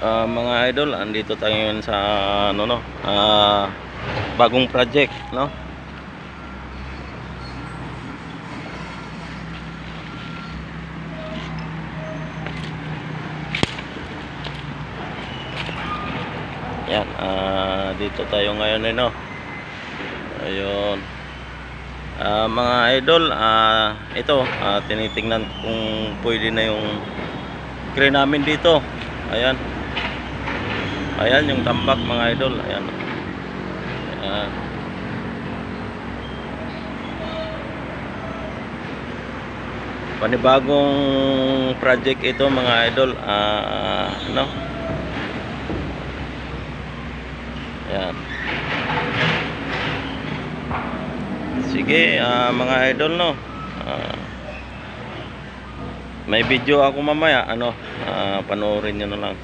Mga idol, andito tayo ngayon sa ano no, bagong project, no? Yan, dito tayo ngayon, no. Ayun. Mga idol, ito, tinitingnan kung pwede na yung crane namin dito. Ayan. Ayan yung tambak, mga idol. Ayan. Ayan. Panibagong project ito, mga idol. Ano? Ayan. Sige, mga idol, no. May video ako mamaya, ano, panoorin nyo na lang.